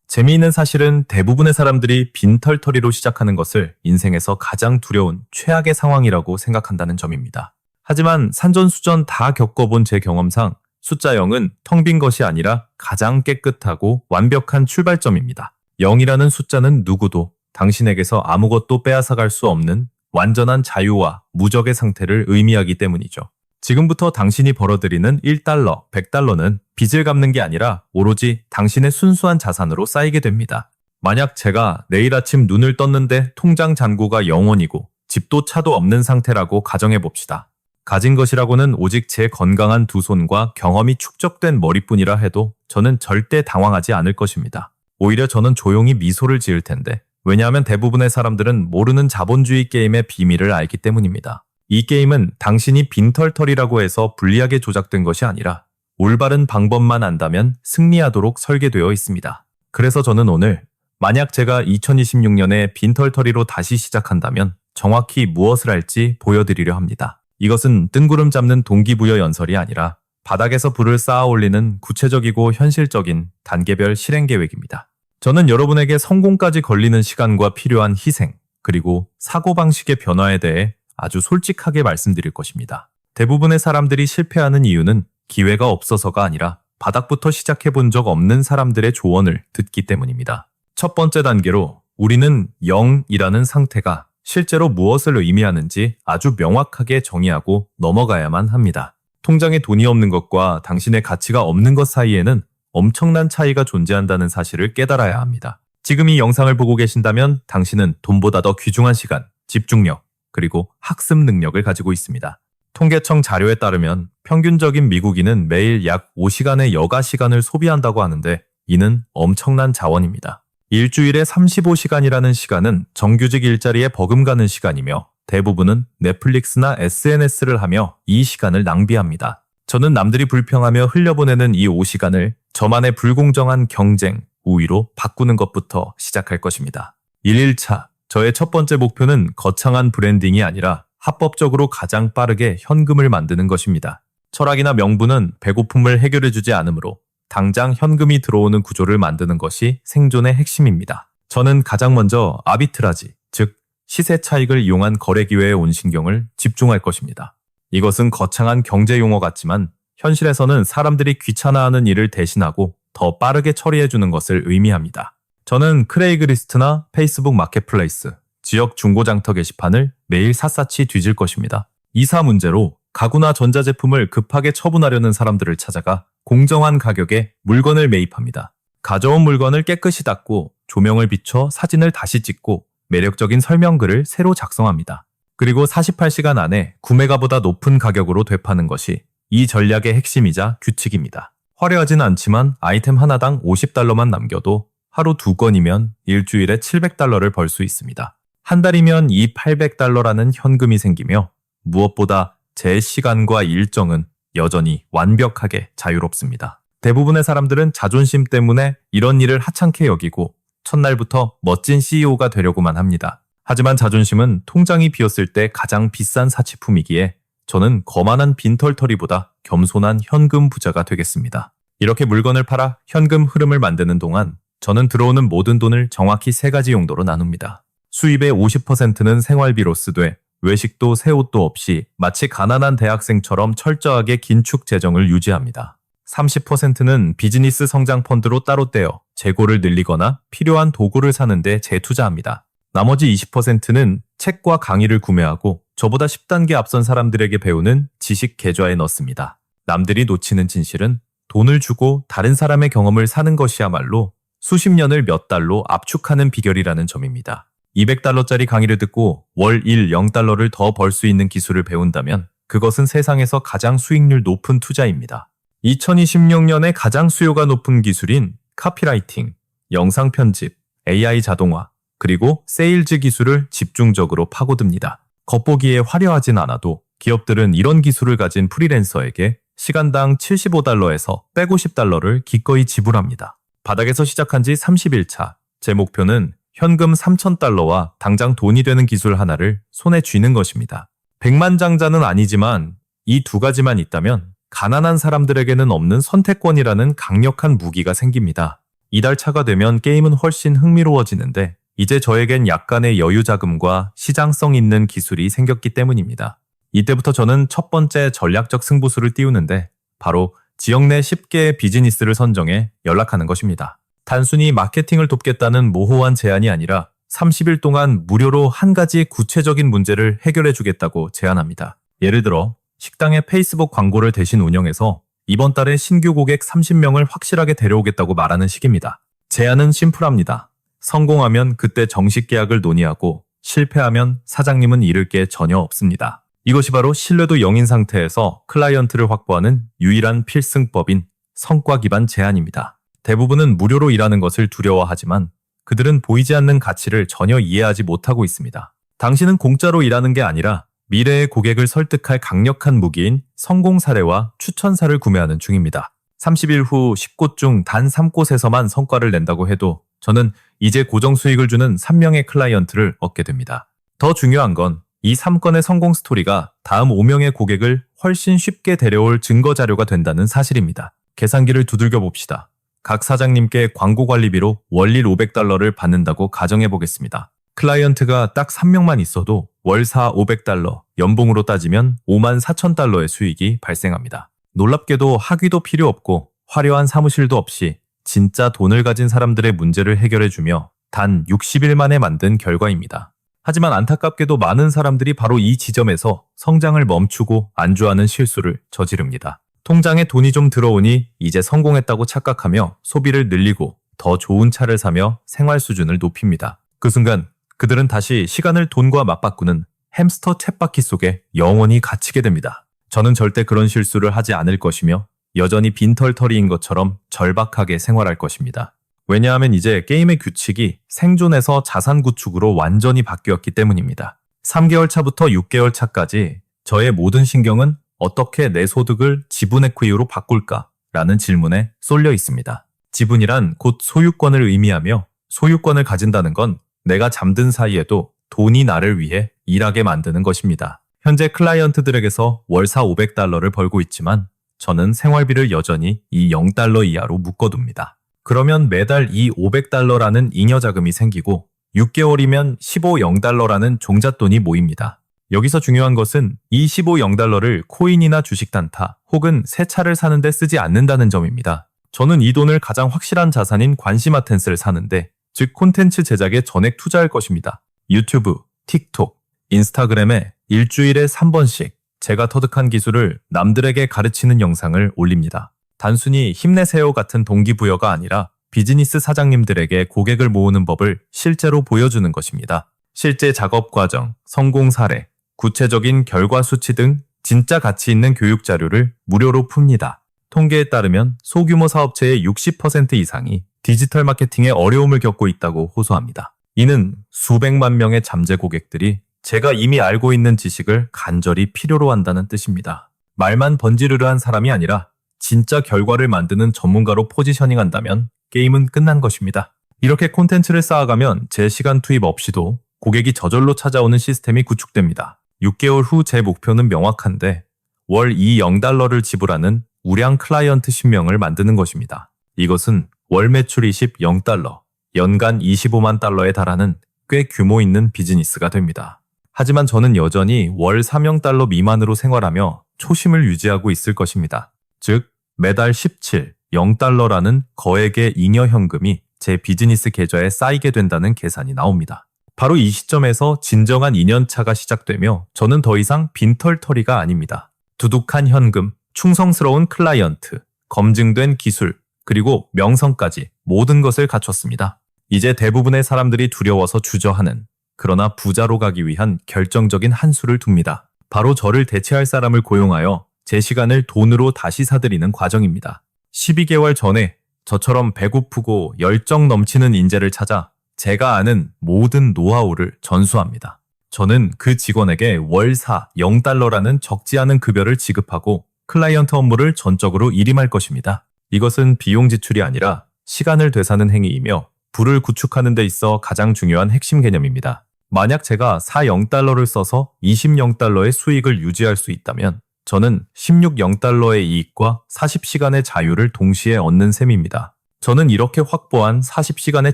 재미있는 사실은 대부분의 사람들이 빈털터리로 시작하는 것을 인생에서 가장 두려운 최악의 상황이라고 생각한다는 점입니다. 하지만 산전수전 다 겪어본 제 경험상 숫자 0은 텅 빈 것이 아니라 가장 깨끗하고 완벽한 출발점입니다. 0이라는 숫자는 누구도 당신에게서 아무것도 빼앗아갈 수 없는 완전한 자유와 무적의 상태를 의미하기 때문이죠. 지금부터 당신이 벌어들이는 1달러, 100달러는 빚을 갚는 게 아니라 오로지 당신의 순수한 자산으로 쌓이게 됩니다. 만약 제가 내일 아침 눈을 떴는데 통장 잔고가 0원이고 집도 차도 없는 상태라고 가정해 봅시다. 가진 것이라고는 오직 제 건강한 두 손과 경험이 축적된 머리뿐이라 해도 저는 절대 당황하지 않을 것입니다. 오히려 저는 조용히 미소를 지을 텐데, 왜냐하면 대부분의 사람들은 모르는 자본주의 게임의 비밀을 알기 때문입니다. 이 게임은 당신이 빈털터리라고 해서 불리하게 조작된 것이 아니라 올바른 방법만 안다면 승리하도록 설계되어 있습니다. 그래서 저는 오늘 만약 제가 2026년에 빈털터리로 다시 시작한다면 정확히 무엇을 할지 보여드리려 합니다. 이것은 뜬구름 잡는 동기부여 연설이 아니라 바닥에서 불을 쌓아 올리는 구체적이고 현실적인 단계별 실행 계획입니다. 저는 여러분에게 성공까지 걸리는 시간과 필요한 희생, 그리고 사고방식의 변화에 대해 아주 솔직하게 말씀드릴 것입니다. 대부분의 사람들이 실패하는 이유는 기회가 없어서가 아니라 바닥부터 시작해 본 적 없는 사람들의 조언을 듣기 때문입니다. 첫 번째 단계로 우리는 0이라는 상태가 실제로 무엇을 의미하는지 아주 명확하게 정의하고 넘어가야만 합니다. 통장에 돈이 없는 것과 당신의 가치가 없는 것 사이에는 엄청난 차이가 존재한다는 사실을 깨달아야 합니다. 지금 이 영상을 보고 계신다면 당신은 돈보다 더 귀중한 시간, 집중력, 그리고 학습 능력을 가지고 있습니다. 통계청 자료에 따르면 평균적인 미국인은 매일 약 5시간의 여가 시간을 소비한다고 하는데 이는 엄청난 자원입니다. 일주일에 35시간이라는 시간은 정규직 일자리에 버금가는 시간이며 대부분은 넷플릭스나 SNS를 하며 이 시간을 낭비합니다. 저는 남들이 불평하며 흘려보내는 이 5시간을 저만의 불공정한 경쟁, 우위로 바꾸는 것부터 시작할 것입니다. 1일차, 저의 첫 번째 목표는 거창한 브랜딩이 아니라 합법적으로 가장 빠르게 현금을 만드는 것입니다. 철학이나 명분은 배고픔을 해결해주지 않으므로 당장 현금이 들어오는 구조를 만드는 것이 생존의 핵심입니다. 저는 가장 먼저 아비트라지, 즉 시세 차익을 이용한 거래 기회에 온 신경을 집중할 것입니다. 이것은 거창한 경제 용어 같지만 현실에서는 사람들이 귀찮아하는 일을 대신하고 더 빠르게 처리해주는 것을 의미합니다. 저는 크레이그리스트나 페이스북 마켓플레이스, 지역 중고장터 게시판을 매일 샅샅이 뒤질 것입니다. 이사 문제로 가구나 전자제품을 급하게 처분하려는 사람들을 찾아가 공정한 가격에 물건을 매입합니다. 가져온 물건을 깨끗이 닦고 조명을 비춰 사진을 다시 찍고 매력적인 설명글을 새로 작성합니다. 그리고 48시간 안에 구매가보다 높은 가격으로 되파는 것이 이 전략의 핵심이자 규칙입니다. 화려하진 않지만 아이템 하나당 50달러만 남겨도 하루 2건이면 일주일에 700달러를 벌 수 있습니다. 한 달이면 이 800달러라는 현금이 생기며 무엇보다 제 시간과 일정은 여전히 완벽하게 자유롭습니다. 대부분의 사람들은 자존심 때문에 이런 일을 하찮게 여기고 첫날부터 멋진 CEO가 되려고만 합니다. 하지만 자존심은 통장이 비었을 때 가장 비싼 사치품이기에 저는 거만한 빈털터리보다 겸손한 현금 부자가 되겠습니다. 이렇게 물건을 팔아 현금 흐름을 만드는 동안 저는 들어오는 모든 돈을 정확히 3가지 용도로 나눕니다. 수입의 50%는 생활비로 쓰되 외식도 새 옷도 없이 마치 가난한 대학생처럼 철저하게 긴축 재정을 유지합니다. 30%는 비즈니스 성장 펀드로 따로 떼어 재고를 늘리거나 필요한 도구를 사는 데 재투자합니다. 나머지 20%는 책과 강의를 구매하고 저보다 10단계 앞선 사람들에게 배우는 지식 계좌에 넣습니다. 남들이 놓치는 진실은 돈을 주고 다른 사람의 경험을 사는 것이야말로 수십 년을 몇 달로 압축하는 비결이라는 점입니다. 200달러짜리 강의를 듣고 월 0달러를 더 벌 수 있는 기술을 배운다면 그것은 세상에서 가장 수익률 높은 투자입니다. 2026년에 가장 수요가 높은 기술인 카피라이팅, 영상 편집, AI 자동화, 그리고 세일즈 기술을 집중적으로 파고듭니다. 겉보기에 화려하진 않아도 기업들은 이런 기술을 가진 프리랜서에게 시간당 75달러에서 150달러를 기꺼이 지불합니다. 바닥에서 시작한 지 30일차, 제 목표는 현금 3,000달러와 당장 돈이 되는 기술 하나를 손에 쥐는 것입니다. 백만장자는 아니지만 이 2가지만 있다면 가난한 사람들에게는 없는 선택권이라는 강력한 무기가 생깁니다. 이달 차가 되면 게임은 훨씬 흥미로워지는데 이제 저에겐 약간의 여유 자금과 시장성 있는 기술이 생겼기 때문입니다. 이때부터 저는 첫 번째 전략적 승부수를 띄우는데 바로 지역 내 10개의 비즈니스를 선정해 연락하는 것입니다. 단순히 마케팅을 돕겠다는 모호한 제안이 아니라 30일 동안 무료로 한 가지 구체적인 문제를 해결해 주겠다고 제안합니다. 예를 들어 식당에 페이스북 광고를 대신 운영해서 이번 달에 신규 고객 30명을 확실하게 데려오겠다고 말하는 식입니다. 제안은 심플합니다. 성공하면 그때 정식 계약을 논의하고 실패하면 사장님은 잃을 게 전혀 없습니다. 이것이 바로 신뢰도 0인 상태에서 클라이언트를 확보하는 유일한 필승법인 성과 기반 제안입니다. 대부분은 무료로 일하는 것을 두려워하지만 그들은 보이지 않는 가치를 전혀 이해하지 못하고 있습니다. 당신은 공짜로 일하는 게 아니라 미래의 고객을 설득할 강력한 무기인 성공 사례와 추천사를 구매하는 중입니다. 30일 후 10곳 중 단 3곳에서만 성과를 낸다고 해도 저는 이제 고정 수익을 주는 3명의 클라이언트를 얻게 됩니다. 더 중요한 건 이 3건의 성공 스토리가 다음 5명의 고객을 훨씬 쉽게 데려올 증거 자료가 된다는 사실입니다. 계산기를 두들겨 봅시다. 각 사장님께 광고 관리비로 월일 $500를 받는다고 가정해 보겠습니다. 클라이언트가 딱 3명만 있어도 월사 $500, 연봉으로 따지면 $54,000의 수익이 발생합니다. 놀랍게도 학위도 필요 없고 화려한 사무실도 없이 진짜 돈을 가진 사람들의 문제를 해결해주며 단 60일 만에 만든 결과입니다. 하지만 안타깝게도 많은 사람들이 바로 이 지점에서 성장을 멈추고 안주하는 실수를 저지릅니다. 통장에 돈이 좀 들어오니 이제 성공했다고 착각하며 소비를 늘리고 더 좋은 차를 사며 생활 수준을 높입니다. 그 순간 그들은 다시 시간을 돈과 맞바꾸는 햄스터 쳇바퀴 속에 영원히 갇히게 됩니다. 저는 절대 그런 실수를 하지 않을 것이며 여전히 빈털터리인 것처럼 절박하게 생활할 것입니다. 왜냐하면 이제 게임의 규칙이 생존에서 자산 구축으로 완전히 바뀌었기 때문입니다. 3개월 차부터 6개월 차까지 저의 모든 신경은 어떻게 내 소득을 지분 에퀴로 바꿀까라는 질문에 쏠려 있습니다. 지분이란 곧 소유권을 의미하며 소유권을 가진다는 건 내가 잠든 사이에도 돈이 나를 위해 일하게 만드는 것입니다. 현재 클라이언트들에게서 월사 $500를 벌고 있지만 저는 생활비를 여전히 이 $0 이하로 묶어둡니다. 그러면 매달 이 $500라는 잉여 자금이 생기고 6개월이면 $15.0라는 종잣돈이 모입니다. 여기서 중요한 것은 이 $15.0를 코인이나 주식 단타 혹은 새 차를 사는데 쓰지 않는다는 점입니다. 저는 이 돈을 가장 확실한 자산인 관시마텐스를 사는데, 즉 콘텐츠 제작에 전액 투자할 것입니다. 유튜브, 틱톡, 인스타그램에 일주일에 3번씩 제가 터득한 기술을 남들에게 가르치는 영상을 올립니다. 단순히 힘내세요 같은 동기부여가 아니라 비즈니스 사장님들에게 고객을 모으는 법을 실제로 보여주는 것입니다. 실제 작업 과정, 성공 사례, 구체적인 결과 수치 등 진짜 가치 있는 교육 자료를 무료로 풉니다. 통계에 따르면 소규모 사업체의 60% 이상이 디지털 마케팅에 어려움을 겪고 있다고 호소합니다. 이는 수백만 명의 잠재 고객들이 제가 이미 알고 있는 지식을 간절히 필요로 한다는 뜻입니다. 말만 번지르르한 사람이 아니라 진짜 결과를 만드는 전문가로 포지셔닝한다면 게임은 끝난 것입니다. 이렇게 콘텐츠를 쌓아가면 제 시간 투입 없이도 고객이 저절로 찾아오는 시스템이 구축됩니다. 6개월 후 제 목표는 명확한데 월 $20를 지불하는 우량 클라이언트 10명을 만드는 것입니다. 이것은 월 매출 $0, 연간 $25만 달러에 달하는 꽤 규모 있는 비즈니스가 됩니다. 하지만 저는 여전히 월 $3명 미만으로 생활하며 초심을 유지하고 있을 것입니다. 즉 매달 17, $0라는 거액의 잉여 현금이 제 비즈니스 계좌에 쌓이게 된다는 계산이 나옵니다. 바로 이 시점에서 진정한 2년차가 시작되며 저는 더 이상 빈털터리가 아닙니다. 두둑한 현금, 충성스러운 클라이언트, 검증된 기술, 그리고 명성까지 모든 것을 갖췄습니다. 이제 대부분의 사람들이 두려워서 주저하는, 그러나 부자로 가기 위한 결정적인 한 수를 둡니다. 바로 저를 대체할 사람을 고용하여 제 시간을 돈으로 다시 사들이는 과정입니다. 12개월 전에 저처럼 배고프고 열정 넘치는 인재를 찾아 제가 아는 모든 노하우를 전수합니다. 저는 그 직원에게 월사 $0라는 적지 않은 급여를 지급하고 클라이언트 업무를 전적으로 일임할 것입니다. 이것은 비용 지출이 아니라 시간을 되사는 행위이며 부를 구축하는 데 있어 가장 중요한 핵심 개념입니다. 만약 제가 $4.0를 써서 $20.0의 수익을 유지할 수 있다면 저는 $16.0의 이익과 40시간의 자유를 동시에 얻는 셈입니다. 저는 이렇게 확보한 40시간의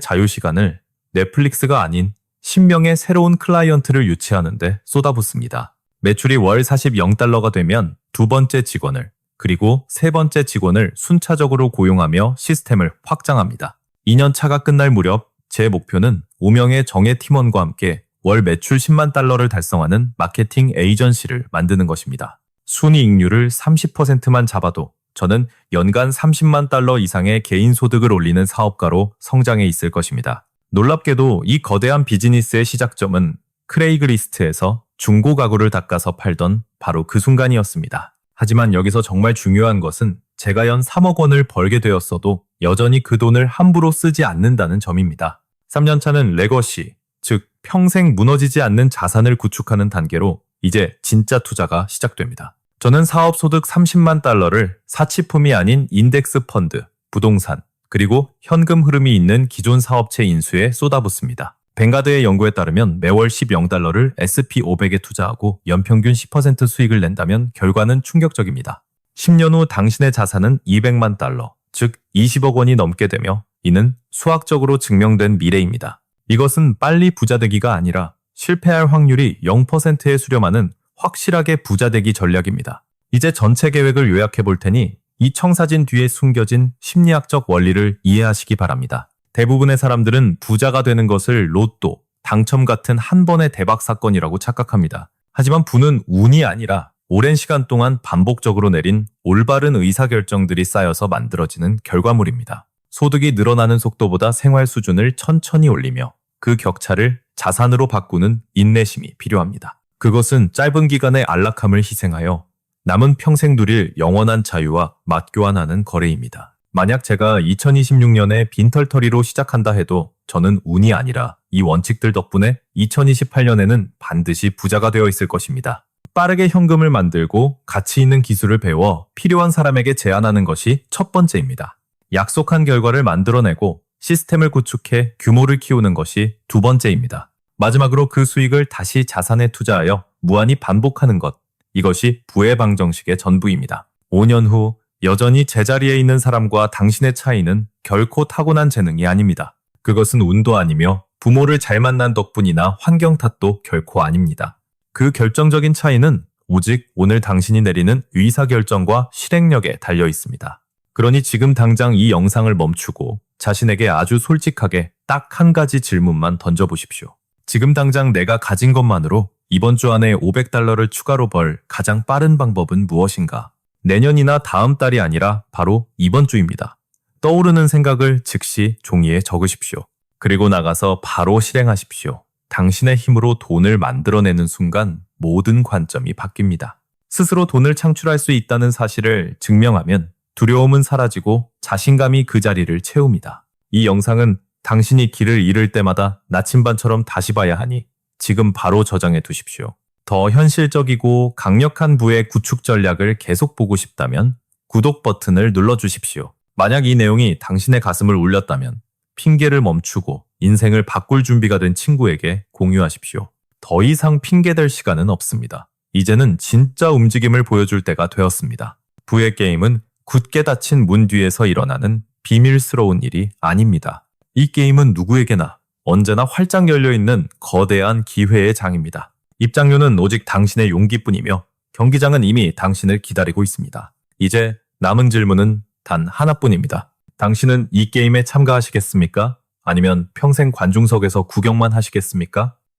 자유시간을 넷플릭스가 아닌 신명의 새로운 클라이언트를 유치하는데 쏟아붓습니다. 매출이 월 40달러가 되면 두 번째 직원을, 그리고 세 번째 직원을 순차적으로 고용하며 시스템을 확장합니다. 2년 차가 끝날 무렵 제 목표는 5명의 정예 팀원과 함께 월 매출 10만 달러를 달성하는 마케팅 에이전시를 만드는 것입니다. 순이익률을 30%만 잡아도 저는 연간 30만 달러 이상의 개인 소득을 올리는 사업가로 성장해 있을 것입니다. 놀랍게도 이 거대한 비즈니스의 시작점은 크레이그리스트에서 중고 가구를 닦아서 팔던 바로 그 순간이었습니다. 하지만 여기서 정말 중요한 것은 제가 연 3억 원을 벌게 되었어도 여전히 그 돈을 함부로 쓰지 않는다는 점입니다. 3년 차는 레거시, 즉 평생 무너지지 않는 자산을 구축하는 단계로 이제 진짜 투자가 시작됩니다. 저는 사업 소득 30만 달러를 사치품이 아닌 인덱스 펀드, 부동산, 그리고 현금 흐름이 있는 기존 사업체 인수에 쏟아붓습니다. 뱅가드의 연구에 따르면 매월 10달러를 SP500에 투자하고 연평균 10% 수익을 낸다면 결과는 충격적입니다. 10년 후 당신의 자산은 200만 달러, 즉 20억 원이 넘게 되며 이는 수학적으로 증명된 미래입니다. 이것은 빨리 부자 되기가 아니라 실패할 확률이 0%에 수렴하는 확실하게 부자 되기 전략입니다. 이제 전체 계획을 요약해 볼 테니 이 청사진 뒤에 숨겨진 심리학적 원리를 이해하시기 바랍니다. 대부분의 사람들은 부자가 되는 것을 로또, 당첨 같은 한 번의 대박 사건이라고 착각합니다. 하지만 부는 운이 아니라 오랜 시간 동안 반복적으로 내린 올바른 의사결정들이 쌓여서 만들어지는 결과물입니다. 소득이 늘어나는 속도보다 생활 수준을 천천히 올리며 그 격차를 자산으로 바꾸는 인내심이 필요합니다. 그것은 짧은 기간의 안락함을 희생하여 남은 평생 누릴 영원한 자유와 맞교환하는 거래입니다. 만약 제가 2026년에 빈털터리로 시작한다 해도 저는 운이 아니라 이 원칙들 덕분에 2028년에는 반드시 부자가 되어 있을 것입니다. 빠르게 현금을 만들고 가치 있는 기술을 배워 필요한 사람에게 제안하는 것이 첫 번째입니다. 약속한 결과를 만들어내고 시스템을 구축해 규모를 키우는 것이 두 번째입니다. 마지막으로 그 수익을 다시 자산에 투자하여 무한히 반복하는 것. 이것이 부의 방정식의 전부입니다. 5년 후 여전히 제자리에 있는 사람과 당신의 차이는 결코 타고난 재능이 아닙니다. 그것은 운도 아니며 부모를 잘 만난 덕분이나 환경 탓도 결코 아닙니다. 그 결정적인 차이는 오직 오늘 당신이 내리는 의사결정과 실행력에 달려 있습니다. 그러니 지금 당장 이 영상을 멈추고 자신에게 아주 솔직하게 딱 한 가지 질문만 던져보십시오. 지금 당장 내가 가진 것만으로 이번 주 안에 500달러를 추가로 벌 가장 빠른 방법은 무엇인가? 내년이나 다음 달이 아니라 바로 이번 주입니다. 떠오르는 생각을 즉시 종이에 적으십시오. 그리고 나가서 바로 실행하십시오. 당신의 힘으로 돈을 만들어내는 순간 모든 관점이 바뀝니다. 스스로 돈을 창출할 수 있다는 사실을 증명하면 두려움은 사라지고 자신감이 그 자리를 채웁니다. 이 영상은 당신이 길을 잃을 때마다 나침반처럼 다시 봐야 하니 지금 바로 저장해 두십시오. 더 현실적이고 강력한 부의 구축 전략을 계속 보고 싶다면 구독 버튼을 눌러주십시오. 만약 이 내용이 당신의 가슴을 울렸다면 핑계를 멈추고 인생을 바꿀 준비가 된 친구에게 공유하십시오. 더 이상 핑계댈 시간은 없습니다. 이제는 진짜 움직임을 보여줄 때가 되었습니다. 부의 게임은 굳게 닫힌 문 뒤에서 일어나는 비밀스러운 일이 아닙니다. 이 게임은 누구에게나 언제나 활짝 열려있는 거대한 기회의 장입니다. 입장료는 오직 당신의 용기뿐이며 경기장은 이미 당신을 기다리고 있습니다. 이제 남은 질문은 단 하나뿐입니다. 당신은 이 게임에 참가하시겠습니까? 아니면 평생 관중석에서 구경만 하시겠습니까?